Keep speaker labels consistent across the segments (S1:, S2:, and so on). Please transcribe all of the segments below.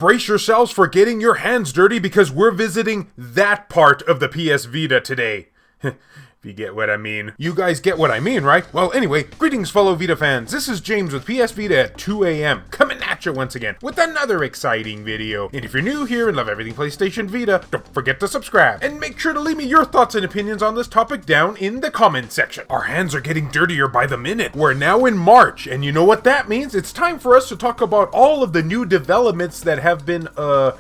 S1: Brace yourselves for getting your hands dirty because we're visiting that part of the PS Vita today. If you get what I mean. You guys get what I mean, right? Well, anyway, greetings fellow Vita fans. This is James with PS Vita at 2 a.m. coming at you once again with another exciting video. And if you're new here and love everything PlayStation Vita, don't forget to subscribe. And make sure to leave me your thoughts and opinions on this topic down in the comment section. Our hands are getting dirtier by the minute. We're now in March, and you know what that means? It's time for us to talk about all of the new developments that have been,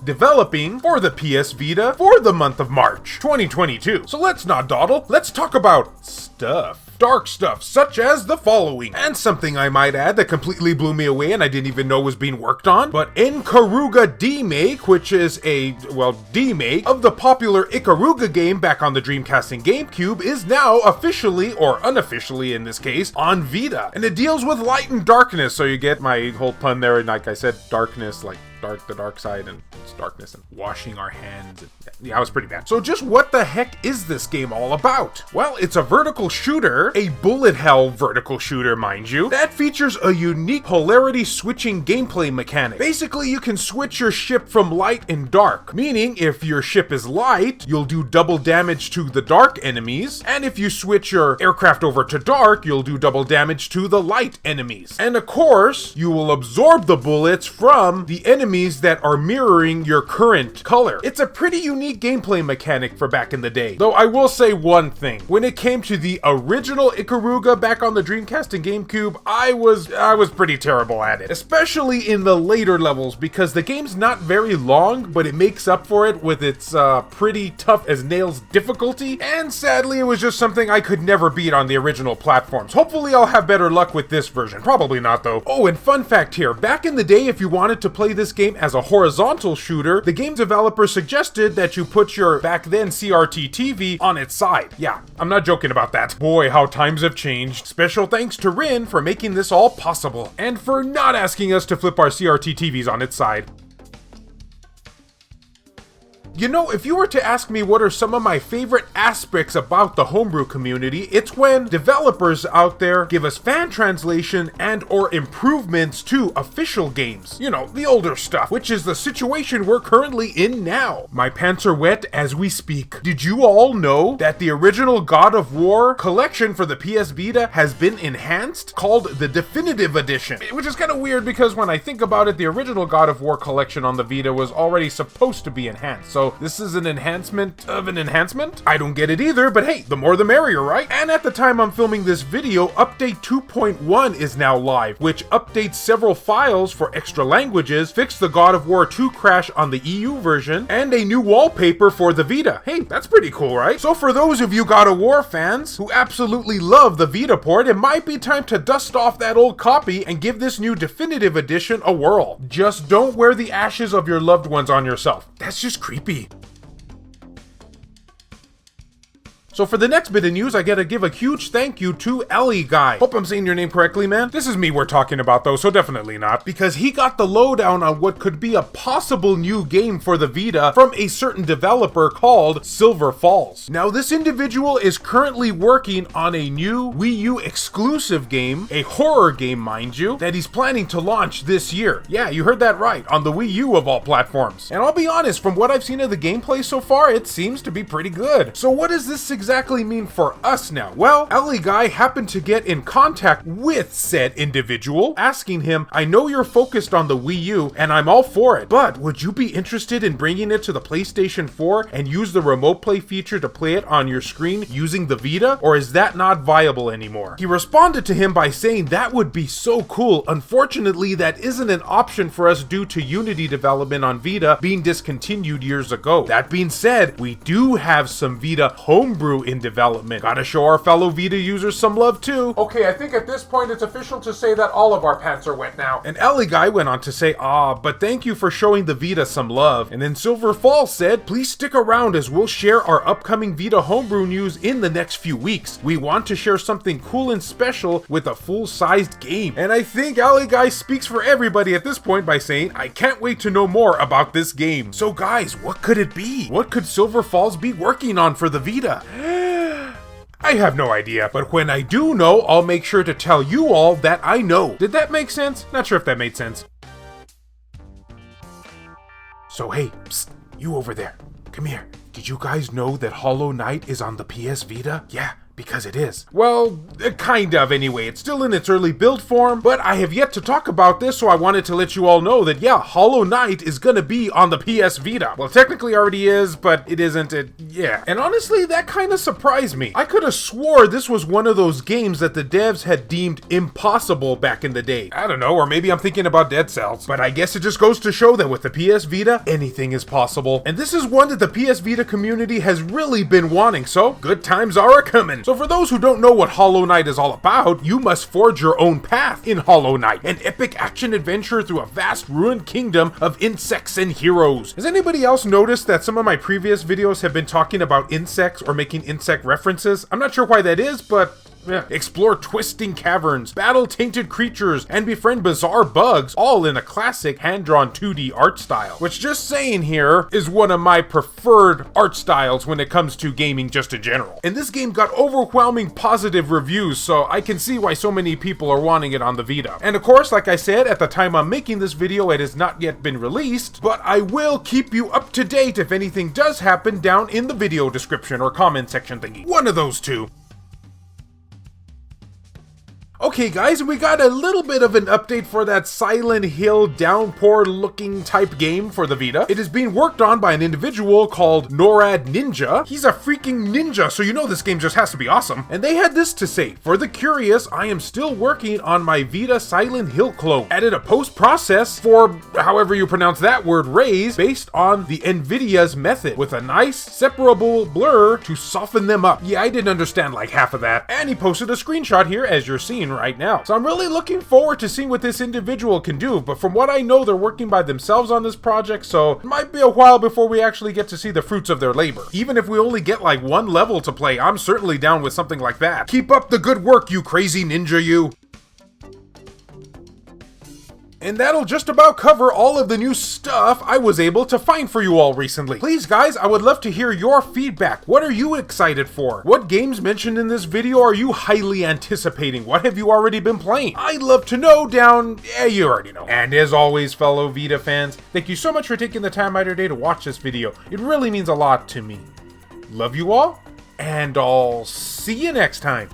S1: developing for the PS Vita for the month of March 2022. So let's not dawdle. Let's talk about stuff. Dark stuff, such as the following. And something I might add that completely blew me away and I didn't even know was being worked on. But Nkaruga Demake, which is a, demake of the popular Ikaruga game back on the Dreamcast and GameCube, is now officially, or unofficially in this case, on Vita. And it deals with light and darkness, so you get my whole pun there, and like I said, darkness, like the dark side, and it's darkness and washing our hands. Yeah, it was pretty bad. So just what the heck is this game all about? Well, it's a vertical shooter, a bullet hell vertical shooter, mind you, that features a unique polarity switching gameplay mechanic. Basically, you can switch your ship from light and dark, meaning if your ship is light, you'll do double damage to the dark enemies, and if you switch your aircraft over to dark, you'll do double damage to the light enemies. And of course, you will absorb the bullets from the enemies that are mirroring your current color. It's a pretty unique gameplay mechanic for back in the day. Though I will say one thing, when it came to the original Ikaruga back on the Dreamcast and GameCube, I was pretty terrible at it, especially in the later levels, because the game's not very long, but it makes up for it with its pretty tough as nails difficulty, and sadly it was just something I could never beat on the original platforms. Hopefully I'll have better luck with this version, probably not though. Oh, and fun fact here, back in the day if you wanted to play this game as a horizontal shooter, the game developer suggested that you put your back then CRT TV on its side. Yeah, I'm not joking about that. Boy, how times have changed. Special thanks to Rin for making this all possible, and for not asking us to flip our CRT TVs on its side. You know, if you were to ask me what are some of my favorite aspects about the Homebrew community, it's when developers out there give us fan translation and or improvements to official games. You know, the older stuff, which is the situation we're currently in now. My pants are wet as we speak. Did you all know that the original God of War collection for the PS Vita has been enhanced, called the Definitive Edition? Which is kind of weird because when I think about it, the original God of War collection on the Vita was already supposed to be enhanced. So this is an enhancement of an enhancement? I don't get it either, but hey, the more the merrier, right? And at the time I'm filming this video, update 2.1 is now live, which updates several files for extra languages, fixed the God of War 2 crash on the EU version, and a new wallpaper for the Vita. Hey, that's pretty cool, right? So for those of you God of War fans who absolutely love the Vita port, it might be time to dust off that old copy and give this new Definitive Edition a whirl. Just don't wear the ashes of your loved ones on yourself. That's just creepy. So for the next bit of news, I gotta give a huge thank you to Ellie Guy. Hope I'm saying your name correctly, man. This is me we're talking about though, so definitely not. Because he got the lowdown on what could be a possible new game for the Vita from a certain developer called Silver Falls. Now this individual is currently working on a new Wii U exclusive game, a horror game mind you, that he's planning to launch this year. Yeah, you heard that right, on the Wii U of all platforms. And I'll be honest, from what I've seen of the gameplay so far, it seems to be pretty good. So what does this exactly mean for us now? Well, Ellie Guy happened to get in contact with said individual, asking him, I know you're focused on the Wii U, and I'm all for it, but would you be interested in bringing it to the PlayStation 4 and use the remote play feature to play it on your screen using the Vita, or is that not viable anymore? He responded to him by saying that would be so cool. Unfortunately, that isn't an option for us due to Unity development on Vita being discontinued years ago. That being said, we do have some Vita homebrew in development. Gotta show our fellow Vita users some love too. Okay, I think at this point it's official to say that all of our pants are wet now. And Ellie Guy went on to say, but thank you for showing the Vita some love. And then Silver Falls said, please stick around as we'll share our upcoming Vita homebrew news in the next few weeks. We want to share something cool and special with a full-sized game. And I think Ellie Guy speaks for everybody at this point by saying, I can't wait to know more about this game. So guys, what could it be? What could Silver Falls be working on for the Vita? I have no idea, but when I do know, I'll make sure to tell you all that I know. Did that make sense? Not sure if that made sense. So hey, psst, you over there, come here. Did you guys know that Hollow Knight is on the PS Vita? Yeah, because it is. Well, kind of anyway. It's still in its early build form, but I have yet to talk about this, so I wanted to let you all know that yeah, Hollow Knight is gonna be on the PS Vita. Well, technically already is, but it isn't. Yeah. And honestly, that kind of surprised me. I could have swore this was one of those games that the devs had deemed impossible back in the day. I don't know, or maybe I'm thinking about Dead Cells. But I guess it just goes to show that with the PS Vita, anything is possible. And this is one that the PS Vita community has really been wanting, so good times are a-coming. So for those who don't know what Hollow Knight is all about, you must forge your own path in Hollow Knight, an epic action adventure through a vast ruined kingdom of insects and heroes. Has anybody else noticed that some of my previous videos have been talking about insects or making insect references? I'm not sure why that is, but yeah. Explore twisting caverns, battle tainted creatures, and befriend bizarre bugs, all in a classic hand-drawn 2D art style. Which, just saying here, is one of my preferred art styles when it comes to gaming just in general. And this game got overwhelming positive reviews, so I can see why so many people are wanting it on the Vita. And of course, like I said, at the time I'm making this video, it has not yet been released, but I will keep you up to date if anything does happen down in the video description or comment section thingy. One of those two. Okay guys, we got a little bit of an update for that Silent Hill Downpour looking type game for the Vita. It is being worked on by an individual called NORAD Ninja. He's a freaking ninja, so you know this game just has to be awesome. And they had this to say: for the curious, I am still working on my Vita Silent Hill clone. Added a post-process for, however you pronounce that word, raise, based on the Nvidia's method, with a nice separable blur to soften them up. Yeah, I didn't understand like half of that. And he posted a screenshot here, as you're seeing right now. So I'm really looking forward to seeing what this individual can do, but from what I know, they're working by themselves on this project, so it might be a while before we actually get to see the fruits of their labor. Even if we only get like one level to play, I'm certainly down with something like that. Keep up the good work, you crazy ninja, you! And that'll just about cover all of the new stuff I was able to find for you all recently. Please guys, I would love to hear your feedback. What are you excited for? What games mentioned in this video are you highly anticipating? What have you already been playing? I'd love to know down, you already know. And as always, fellow Vita fans, thank you so much for taking the time out of your day to watch this video. It really means a lot to me. Love you all, and I'll see you next time.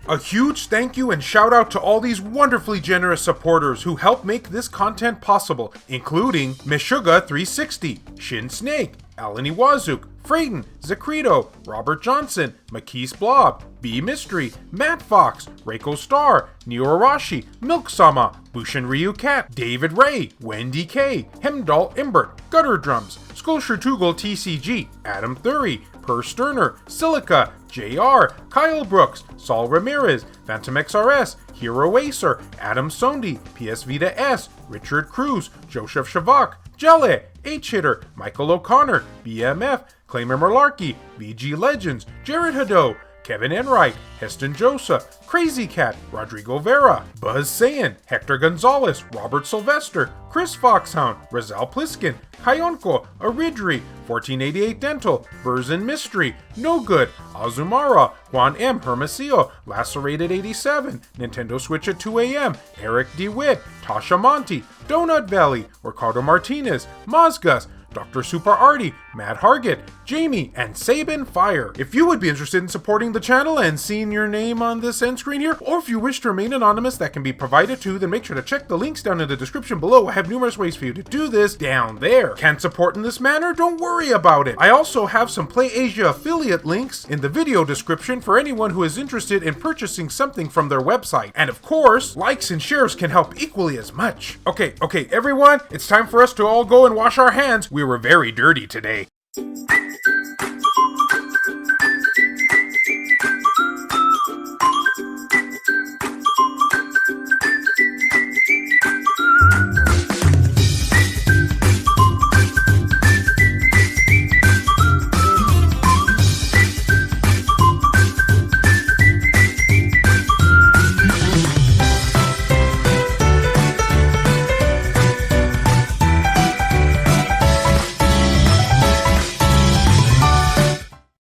S1: A huge thank you and shout out to all these wonderfully generous supporters who help make this content possible, including Meshuga360, Shin Snake, Alan Iwazuk, Frayton, Zacrito, Robert Johnson, Makis Blob, B Mystery, Matt Fox, Reiko Star, Neo Arashi, Milk-sama, Bushin Ryu Cat, David Ray, Wendy K, Hemdall Imbert, Gutter Drums, Skullshertugel TCG, Adam Thury, Per Sterner, Silica, JR, Kyle Brooks, Saul Ramirez, Phantom XRS, Hero Acer, Adam Sondi, PS Vita S, Richard Cruz, Joseph Shavak, Jelly, H-Hitter, Michael O'Connor, BMF, Claimer Malarkey, VG Legends, Jared Hado, Kevin Enright, Heston Joseph, Crazy Cat, Rodrigo Vera, Buzz Sayan, Hector Gonzalez, Robert Sylvester, Chris Foxhound, Rizal Pliskin, Kayonko, Aridri, 1488 Dental, Burzin Mystery, No Good, Azumara, Juan M. Hermosillo, Lacerated 87, Nintendo Switch at 2 AM, Eric DeWitt, Tasha Monty, Donut Valley, Ricardo Martinez, Mazgas, Dr. Super Artie, Matt Hargett, Jamie, and Sabin Fire. If you would be interested in supporting the channel and seeing your name on this end screen here, or if you wish to remain anonymous, that can be provided too, then make sure to check the links down in the description below. I have numerous ways for you to do this down there. Can't support in this manner? Don't worry about it. I also have some PlayAsia affiliate links in the video description for anyone who is interested in purchasing something from their website. And of course, likes and shares can help equally as much. Okay, everyone, it's time for us to all go and wash our hands. We were very dirty today.